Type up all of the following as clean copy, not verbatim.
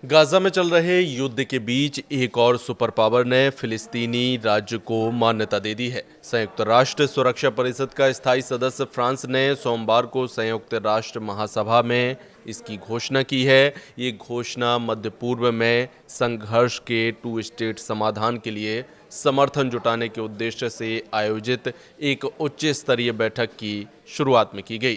Gaza में चल रहे युद्ध के बीच एक और सुपर पावर ने फिलिस्तीनी राज्य को मान्यता दे दी है। संयुक्त राष्ट्र सुरक्षा परिषद का स्थायी सदस्य फ्रांस ने सोमवार को संयुक्त राष्ट्र महासभा में इसकी घोषणा की है। ये घोषणा मध्य पूर्व में संघर्ष के टू स्टेट समाधान के लिए समर्थन जुटाने के उद्देश्य से आयोजित एक उच्च स्तरीय बैठक की शुरुआत में की गई।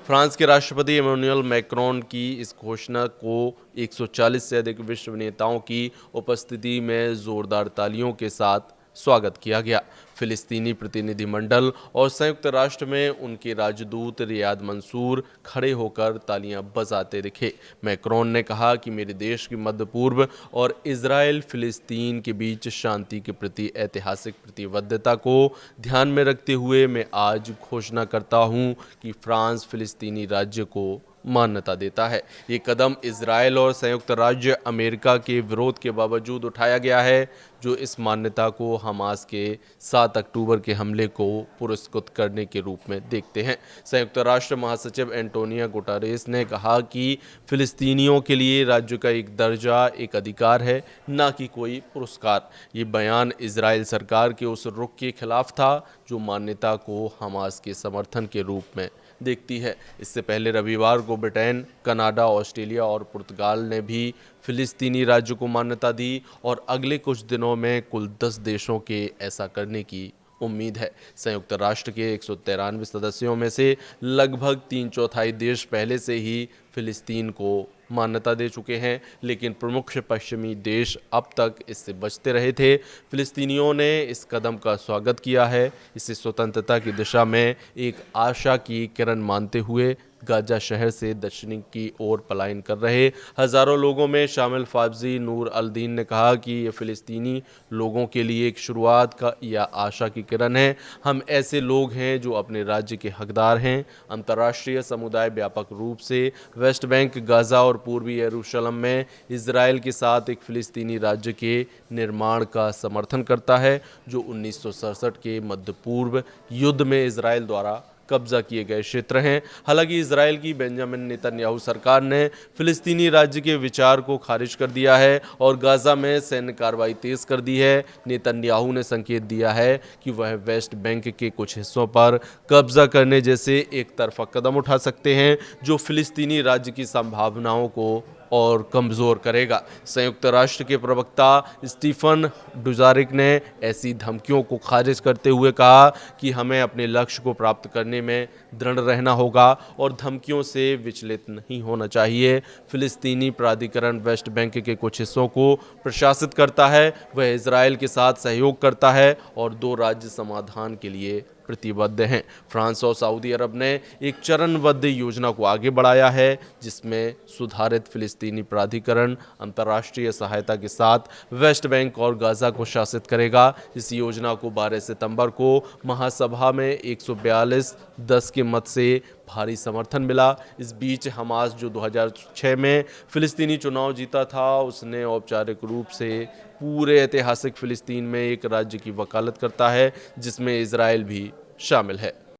फ्रांस के राष्ट्रपति इमैनुअल मैक्रोन की इस घोषणा को 140 से अधिक विश्व नेताओं की उपस्थिति में जोरदार तालियों के साथ स्वागत किया गया। फिलिस्तीनी प्रतिनिधिमंडल और संयुक्त राष्ट्र में उनके राजदूत रियाद मंसूर खड़े होकर तालियां बजाते दिखे। मैक्रोन ने कहा कि मेरे देश की मध्य पूर्व और इजराइल फिलिस्तीन के बीच शांति के प्रति ऐतिहासिक प्रतिबद्धता को ध्यान में रखते हुए मैं आज घोषणा करता हूं कि फ्रांस फिलिस्तीनी राज्य को मान्यता देता है। ये कदम इजराइल और संयुक्त राज्य अमेरिका के विरोध के बावजूद उठाया गया है, जो इस मान्यता को हमास के 7 अक्टूबर के हमले को पुरस्कृत करने के रूप में देखते हैं। संयुक्त राष्ट्र महासचिव एंटोनियो गुटेरेस ने कहा कि फिलिस्तीनियों के लिए राज्य का एक दर्जा एक अधिकार है, न कि कोई पुरस्कार। ये बयान इजराइल सरकार के उस रुख के खिलाफ था जो मान्यता को हमास के समर्थन के रूप में देखती है। इससे पहले रविवार को ब्रिटेन, कनाडा, ऑस्ट्रेलिया और पुर्तगाल ने भी फिलिस्तीनी राज्य को मान्यता दी और अगले कुछ दिनों में कुल 10 देशों के ऐसा करने की उम्मीद है। संयुक्त राष्ट्र के 193 सदस्यों में से लगभग 3/4 देश पहले से ही फिलिस्तीन को मान्यता दे चुके हैं, लेकिन प्रमुख पश्चिमी देश अब तक इससे बचते रहे थे। फिलिस्तीनियों ने इस कदम का स्वागत किया है। इसे स्वतंत्रता की दिशा में एक आशा की किरण मानते हुए गाजा शहर से दक्षिण की ओर पलायन कर रहे हजारों लोगों में शामिल फावजी नूर अल दीन ने कहा कि ये फिलिस्तीनी लोगों के लिए एक शुरुआत का या आशा की किरण है। हम ऐसे लोग हैं जो अपने राज्य के हकदार हैं। अंतर्राष्ट्रीय समुदाय व्यापक रूप से वेस्ट बैंक, गाजा और पूर्वी यरूशलेम में इजराइल के साथ एक फिलिस्तीनी राज्य के निर्माण का समर्थन करता है, जो 1967 के मध्य पूर्व युद्ध में इजराइल द्वारा कब्जा किए गए क्षेत्र हैं। हालांकि इजराइल की बेंजामिन नेतन्याहू सरकार ने फिलिस्तीनी राज्य के विचार को खारिज कर दिया है और गाजा में सैन्य कार्रवाई तेज कर दी है। नेतन्याहू ने संकेत दिया है कि वह वेस्ट बैंक के कुछ हिस्सों पर कब्जा करने जैसे एक तरफा कदम उठा सकते हैं, जो फिलिस्तीनी राज्य की संभावनाओं को और कमज़ोर करेगा। संयुक्त राष्ट्र के प्रवक्ता स्टीफन डुजारिक ने ऐसी धमकियों को खारिज करते हुए कहा कि हमें अपने लक्ष्य को प्राप्त करने में दृढ़ रहना होगा और धमकियों से विचलित नहीं होना चाहिए। फिलिस्तीनी प्राधिकरण वेस्ट बैंक के कुछ हिस्सों को प्रशासित करता है, वह इजराइल के साथ सहयोग करता है और 2 राज्य समाधान के लिए प्रतिबद्ध हैं। फ्रांस और सऊदी अरब ने एक चरणबद्ध योजना को आगे बढ़ाया है, जिसमें सुधारित फिलिस्तीनी प्राधिकरण अंतर्राष्ट्रीय सहायता के साथ वेस्ट बैंक और गाजा को शासित करेगा। इस योजना को 12 सितंबर को महासभा में 142-10 के मत से भारी समर्थन मिला। इस बीच हमास, जो 2006 में फिलिस्तीनी चुनाव जीता था, उसने औपचारिक रूप से पूरे ऐतिहासिक फिलिस्तीन में एक राज्य की वकालत करता है, जिसमें इजराइल भी शामिल है।